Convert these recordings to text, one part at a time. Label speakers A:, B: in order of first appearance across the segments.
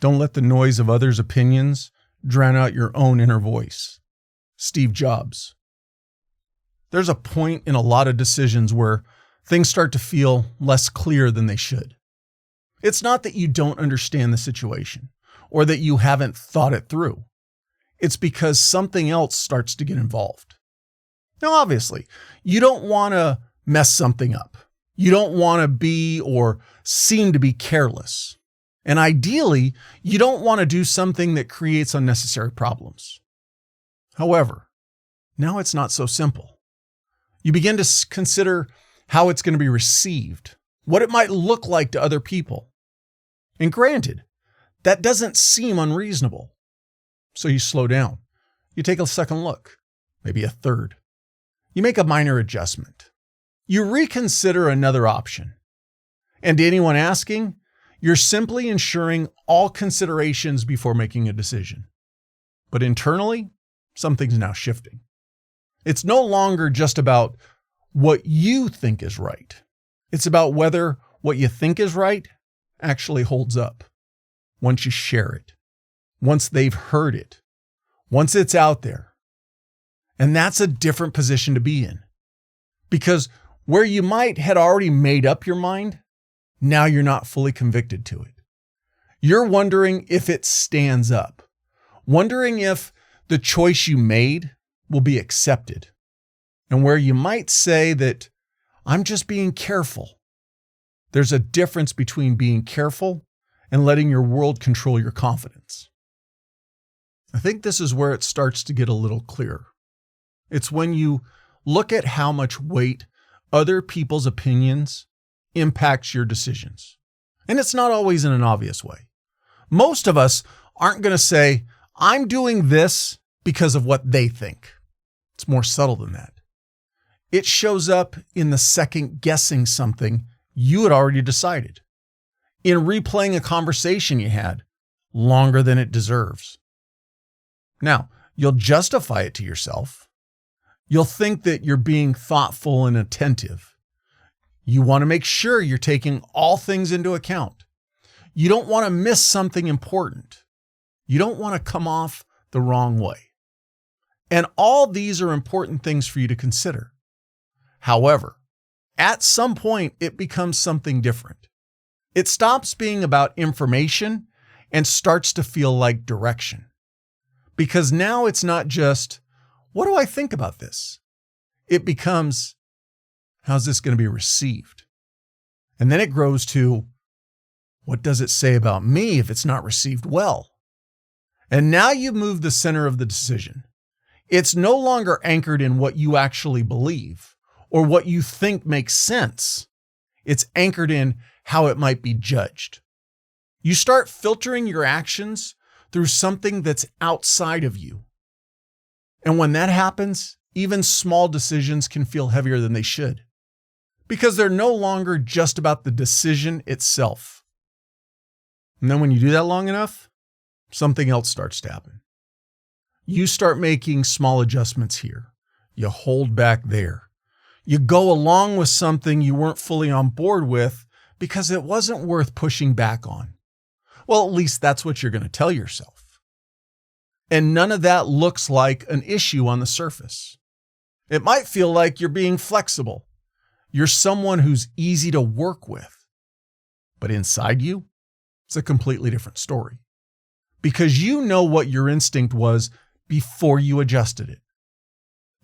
A: Don't let the noise of others' opinions drown out your own inner voice. Steve Jobs. There's a point in a lot of decisions where things start to feel less clear than they should. It's not that you don't understand the situation or that you haven't thought it through. It's because something else starts to get involved. Now, obviously, you don't want to mess something up. You don't want to be or seem to be careless. And ideally, you don't want to do something that creates unnecessary problems. However, now it's not so simple. You begin to consider how it's going to be received, what it might look like to other people. And granted, that doesn't seem unreasonable. So you slow down. You take a second look, maybe a third. You make a minor adjustment. You reconsider another option. And to anyone asking, you're simply ensuring all considerations before making a decision. But internally, something's now shifting. It's no longer just about what you think is right. It's about whether what you think is right actually holds up. Once you share it, once they've heard it, once it's out there. And that's a different position to be in. Because where you might had already made up your mind, now you're not fully convicted to it. You're wondering if it stands up, wondering if the choice you made will be accepted. And where you might say that I'm just being careful. There's a difference between being careful and letting your world control your confidence. I think this is where it starts to get a little clearer. It's when you look at how much weight other people's opinions impacts your decisions. And it's not always in an obvious way. Most of us aren't going to say, I'm doing this because of what they think. It's more subtle than that. It shows up in the second guessing something you had already decided, in replaying a conversation you had longer than it deserves. Now, you'll justify it to yourself. You'll think that you're being thoughtful and attentive. You want to make sure you're taking all things into account. You don't want to miss something important. You don't want to come off the wrong way. And all these are important things for you to consider. However, at some point, it becomes something different. It stops being about information and starts to feel like direction. Because now it's not just, what do I think about this? It becomes, how's this going to be received? And then it grows to, what does it say about me if it's not received well? And now you've moved the center of the decision. It's no longer anchored in what you actually believe or what you think makes sense. It's anchored in how it might be judged. You start filtering your actions through something that's outside of you. And when that happens, even small decisions can feel heavier than they should, because they're no longer just about the decision itself. And then when you do that long enough, something else starts to happen. You start making small adjustments here. You hold back there. You go along with something you weren't fully on board with because it wasn't worth pushing back on. Well, at least that's what you're going to tell yourself. And none of that looks like an issue on the surface. It might feel like you're being flexible. You're someone who's easy to work with. But inside you, it's a completely different story. Because you know what your instinct was before you adjusted it.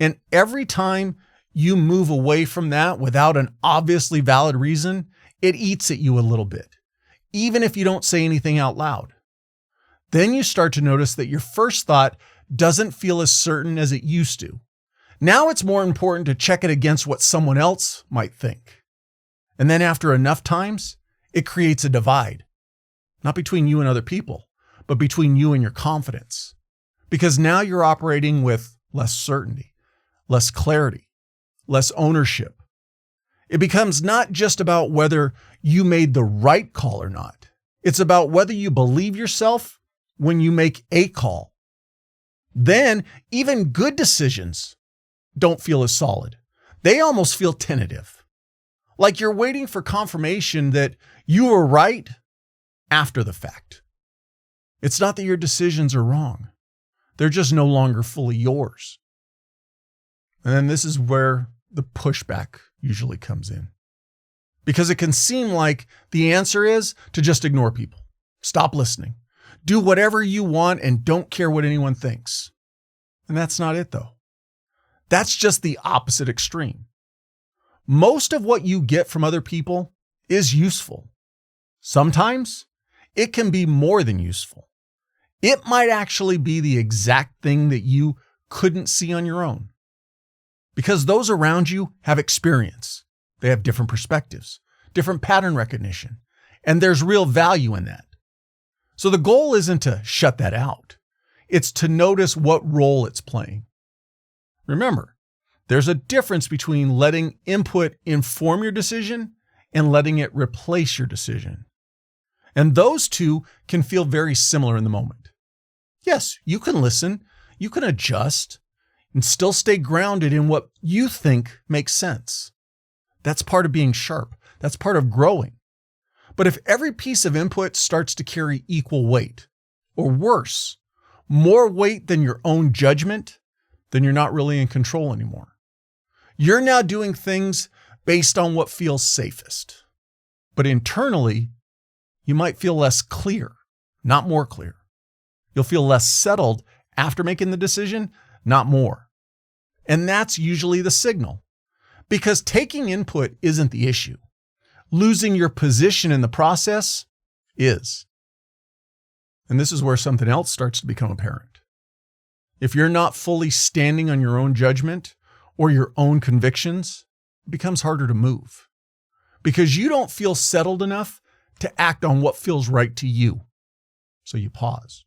A: And every time you move away from that without an obviously valid reason, it eats at you a little bit, even if you don't say anything out loud. Then you start to notice that your first thought doesn't feel as certain as it used to. Now it's more important to check it against what someone else might think. And then after enough times, it creates a divide, not between you and other people, but between you and your confidence. Because now you're operating with less certainty, less clarity, less ownership. It becomes not just about whether you made the right call or not. It's about whether you believe yourself when you make a call. Then even good decisions don't feel as solid. They almost feel tentative. Like you're waiting for confirmation that you were right after the fact. It's not that your decisions are wrong. They're just no longer fully yours. And then this is where the pushback usually comes in. Because it can seem like the answer is to just ignore people. Stop listening. Do whatever you want and don't care what anyone thinks. And that's not it, though. That's just the opposite extreme. Most of what you get from other people is useful. Sometimes it can be more than useful. It might actually be the exact thing that you couldn't see on your own. Because those around you have experience. They have different perspectives, different pattern recognition, and there's real value in that. So the goal isn't to shut that out. It's to notice what role it's playing. Remember, there's a difference between letting input inform your decision and letting it replace your decision. And those two can feel very similar in the moment. Yes, you can listen, you can adjust, and still stay grounded in what you think makes sense. That's part of being sharp. That's part of growing. But if every piece of input starts to carry equal weight, or worse, more weight than your own judgment, then you're not really in control anymore. You're now doing things based on what feels safest. But internally, you might feel less clear, not more clear. You'll feel less settled after making the decision, not more. And that's usually the signal. Because taking input isn't the issue. Losing your position in the process is. And this is where something else starts to become apparent. If you're not fully standing on your own judgment or your own convictions, it becomes harder to move. Because you don't feel settled enough to act on what feels right to you. So you pause.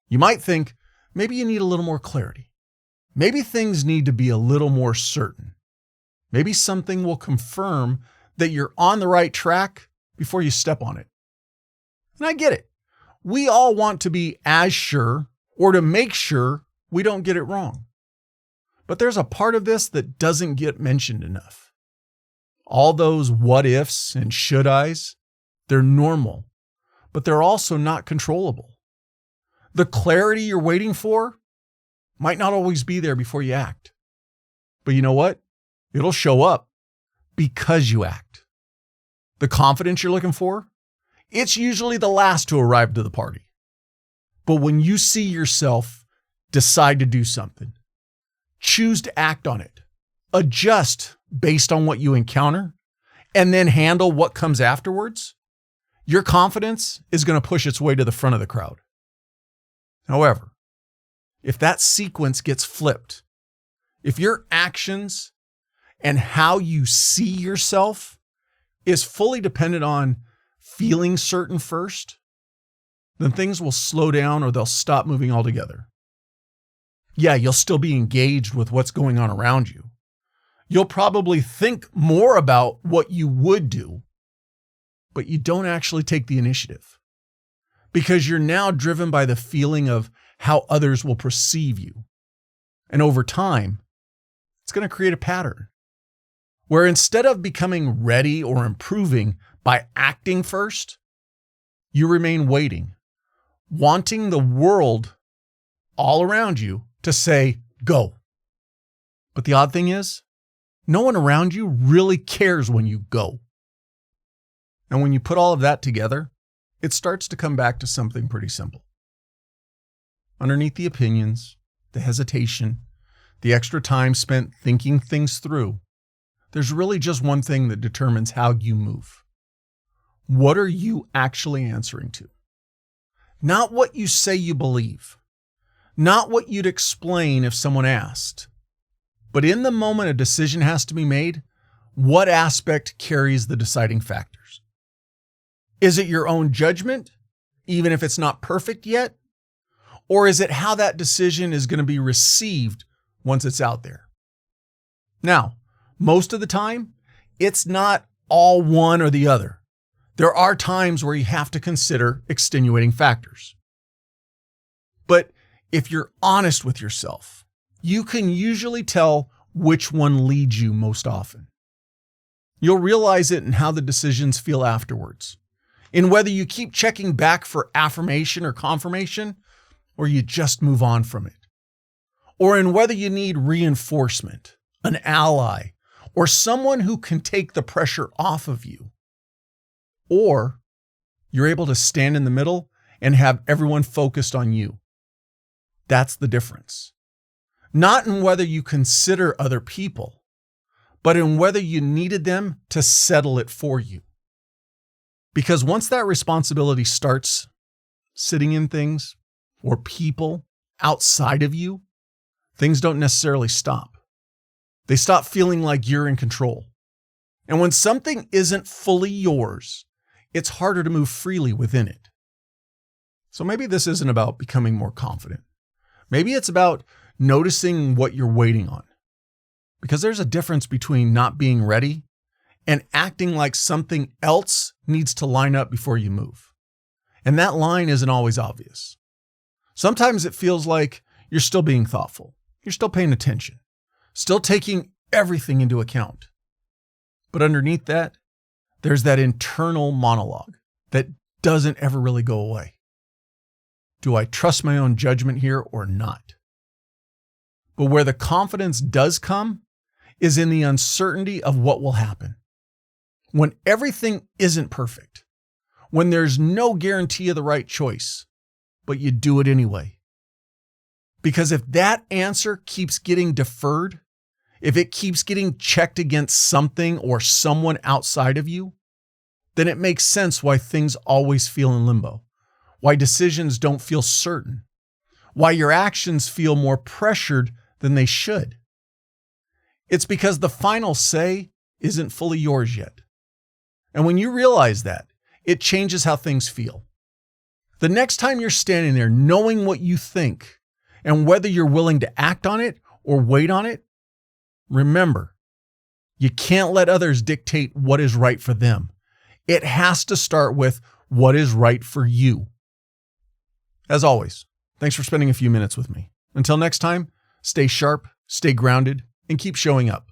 A: You might think, maybe you need a little more clarity. Maybe things need to be a little more certain. Maybe something will confirm that you're on the right track before you step on it. And I get it. We all want to be as sure or to make sure we don't get it wrong. But there's a part of this that doesn't get mentioned enough. All those what ifs and should I's, they're normal, but they're also not controllable. The clarity you're waiting for might not always be there before you act. But you know what? It'll show up because you act. The confidence you're looking for, it's usually the last to arrive to the party. But when you see yourself decide to do something, choose to act on it, adjust based on what you encounter, and then handle what comes afterwards, your confidence is going to push its way to the front of the crowd. However, if that sequence gets flipped, if your actions and how you see yourself is fully dependent on feeling certain first, then things will slow down or they'll stop moving altogether. Yeah, you'll still be engaged with what's going on around you. You'll probably think more about what you would do, but you don't actually take the initiative because you're now driven by the feeling of how others will perceive you. And over time, it's going to create a pattern where instead of becoming ready or improving by acting first, you remain waiting, wanting the world all around you to say, go. But the odd thing is, no one around you really cares when you go. And when you put all of that together, it starts to come back to something pretty simple. Underneath the opinions, the hesitation, the extra time spent thinking things through, there's really just one thing that determines how you move. What are you actually answering to? Not what you say you believe, not what you'd explain if someone asked, but in the moment a decision has to be made, what aspect carries the deciding factors? Is it your own judgment, even if it's not perfect yet? Or is it how that decision is going to be received once it's out there? Now, most of the time, it's not all one or the other. There are times where you have to consider extenuating factors. But if you're honest with yourself, you can usually tell which one leads you most often. You'll realize it in how the decisions feel afterwards. in whether you keep checking back for affirmation or confirmation, or you just move on from it, or in whether you need reinforcement, an ally, or someone who can take the pressure off of you, or you're able to stand in the middle and have everyone focused on you. That's the difference. Not in whether you consider other people, but in whether you needed them to settle it for you. Because once that responsibility starts sitting in things or people outside of you, things don't necessarily stop. They stop feeling like you're in control. And when something isn't fully yours, it's harder to move freely within it. So maybe this isn't about becoming more confident. Maybe it's about noticing what you're waiting on. Because there's a difference between not being ready and acting like something else needs to line up before you move. And that line isn't always obvious. Sometimes it feels like you're still being thoughtful. You're still paying attention, still taking everything into account. But underneath that, there's that internal monologue that doesn't ever really go away. Do I trust my own judgment here or not? But where the confidence does come is in the uncertainty of what will happen. When everything isn't perfect, when there's no guarantee of the right choice, but you do it anyway. Because if that answer keeps getting deferred, if it keeps getting checked against something or someone outside of you, then it makes sense why things always feel in limbo, why decisions don't feel certain, why your actions feel more pressured than they should. It's because the final say isn't fully yours yet. And when you realize that, it changes how things feel. The next time you're standing there knowing what you think and whether you're willing to act on it or wait on it, remember, you can't let others dictate what is right for them. It has to start with what is right for you. As always, thanks for spending a few minutes with me. Until next time, stay sharp, stay grounded, and keep showing up.